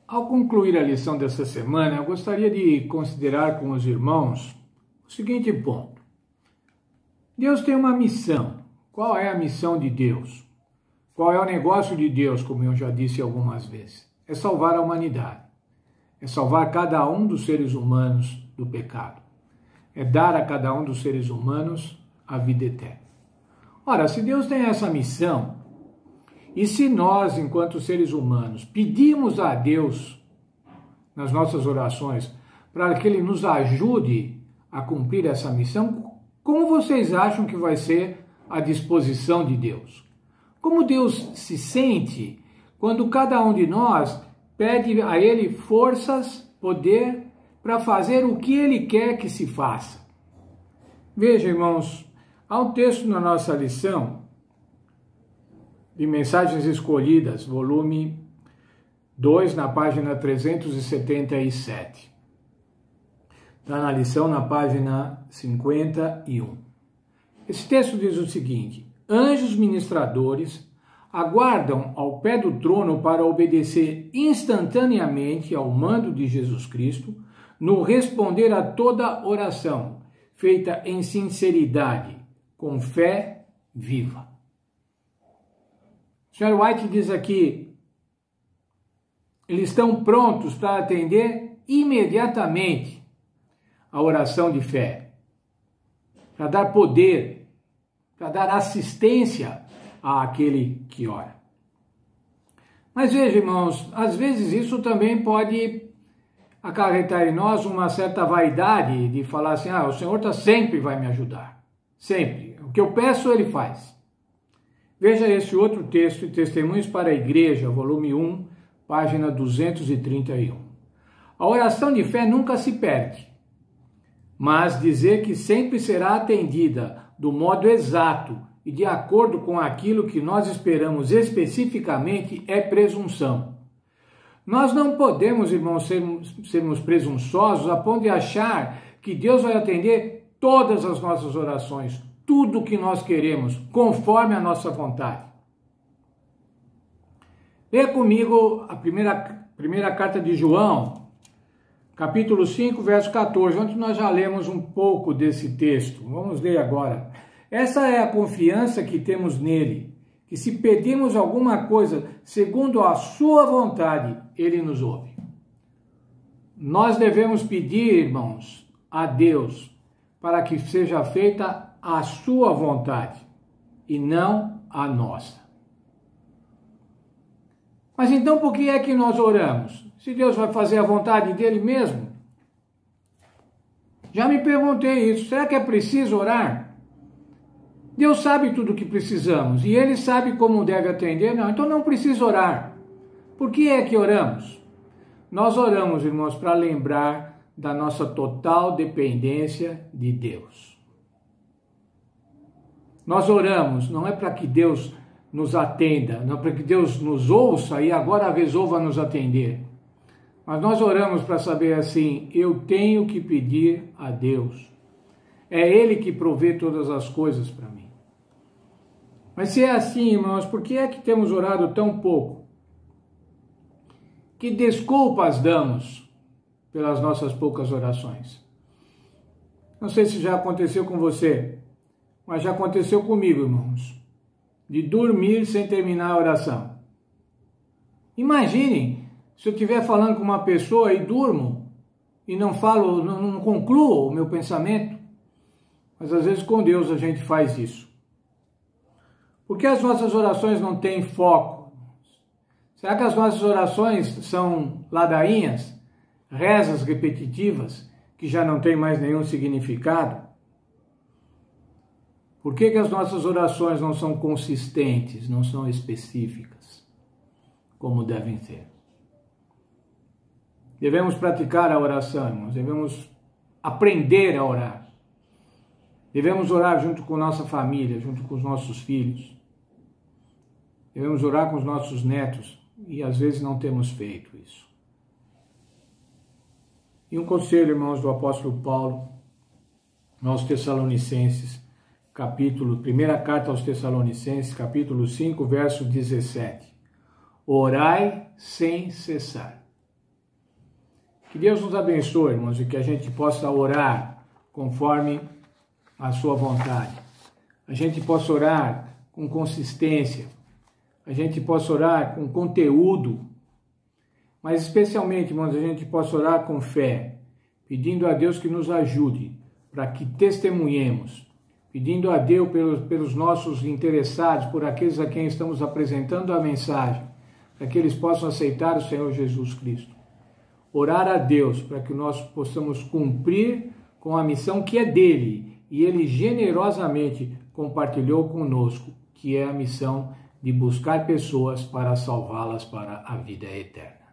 Ao concluir a lição dessa semana, eu gostaria de considerar com os irmãos o seguinte ponto. Deus tem uma missão. Qual é a missão de Deus? Qual é o negócio de Deus, como eu já disse algumas vezes? É salvar a humanidade. É salvar cada um dos seres humanos do pecado. É dar a cada um dos seres humanos a vida eterna. Ora, se Deus tem essa missão, e se nós, enquanto seres humanos, pedimos a Deus nas nossas orações para que Ele nos ajude a cumprir essa missão, como vocês acham que vai ser a disposição de Deus? Como Deus se sente quando cada um de nós pede a Ele forças, poder, para fazer o que Ele quer que se faça? Veja, irmãos, há um texto na nossa lição de Mensagens Escolhidas, volume 2, na página 377. Está na lição na página 51. Esse texto diz o seguinte: anjos ministradores aguardam ao pé do trono para obedecer instantaneamente ao mando de Jesus Cristo, no responder a toda oração, feita em sinceridade, com fé viva. O Sr. White diz aqui, eles estão prontos para atender imediatamente a oração de fé, para dar poder, para dar assistência àquele que ora. Mas veja, irmãos, às vezes isso também pode acarretar em nós uma certa vaidade de falar assim, o Senhor sempre vai me ajudar, sempre. O que eu peço, Ele faz. Veja esse outro texto, Testemunhos para a Igreja, volume 1, página 231. A oração de fé nunca se perde, mas dizer que sempre será atendida do modo exato e de acordo com aquilo que nós esperamos especificamente é presunção. Nós não podemos, irmãos, sermos presunçosos a ponto de achar que Deus vai atender todas as nossas orações, tudo o que nós queremos, conforme a nossa vontade. Leia comigo a primeira carta de João, capítulo 5, verso 14, onde nós já lemos um pouco desse texto. Vamos ler agora. Essa é a confiança que temos nele, que se pedimos alguma coisa segundo a sua vontade, Ele nos ouve. Nós devemos pedir, irmãos, a Deus, para que seja feita a sua vontade e não a nossa. Mas então por que é que nós oramos? Se Deus vai fazer a vontade dele mesmo? Já me perguntei isso. Será que é preciso orar? Deus sabe tudo o que precisamos e Ele sabe como deve atender? Não, então não precisa orar. Por que é que oramos? Nós oramos, irmãos, para lembrar da nossa total dependência de Deus. Nós oramos, não é para que Deus nos atenda, não é para que Deus nos ouça e agora resolva nos atender. Mas nós oramos para saber assim, eu tenho que pedir a Deus. É Ele que provê todas as coisas para mim. Mas se é assim, irmãos, por que é que temos orado tão pouco? Que desculpas damos pelas nossas poucas orações? Não sei se já aconteceu com você, mas já aconteceu comigo, irmãos, de dormir sem terminar a oração. Imaginem se eu estiver falando com uma pessoa e durmo e não falo, não concluo o meu pensamento. Mas às vezes com Deus a gente faz isso. Por que as nossas orações não têm foco? Será que as nossas orações são ladainhas, rezas repetitivas, que já não têm mais nenhum significado? Por que as nossas orações não são consistentes, não são específicas, como devem ser? Devemos praticar a oração, irmãos, devemos aprender a orar. Devemos orar junto com nossa família, junto com os nossos filhos. Devemos orar com os nossos netos e às vezes não temos feito isso. E um conselho, irmãos, do apóstolo Paulo aos Tessalonicenses, primeira carta aos Tessalonicenses, capítulo 5, verso 17. Orai sem cessar. Que Deus nos abençoe, irmãos, e que a gente possa orar conforme a sua vontade. A gente possa orar com consistência. A gente possa orar com conteúdo. Mas especialmente, irmãos, a gente possa orar com fé, pedindo a Deus que nos ajude para que testemunhemos, pedindo a Deus pelos nossos interessados, por aqueles a quem estamos apresentando a mensagem, para que eles possam aceitar o Senhor Jesus Cristo. Orar a Deus para que nós possamos cumprir com a missão que é dele e ele generosamente compartilhou conosco, que é a missão de buscar pessoas para salvá-las para a vida eterna.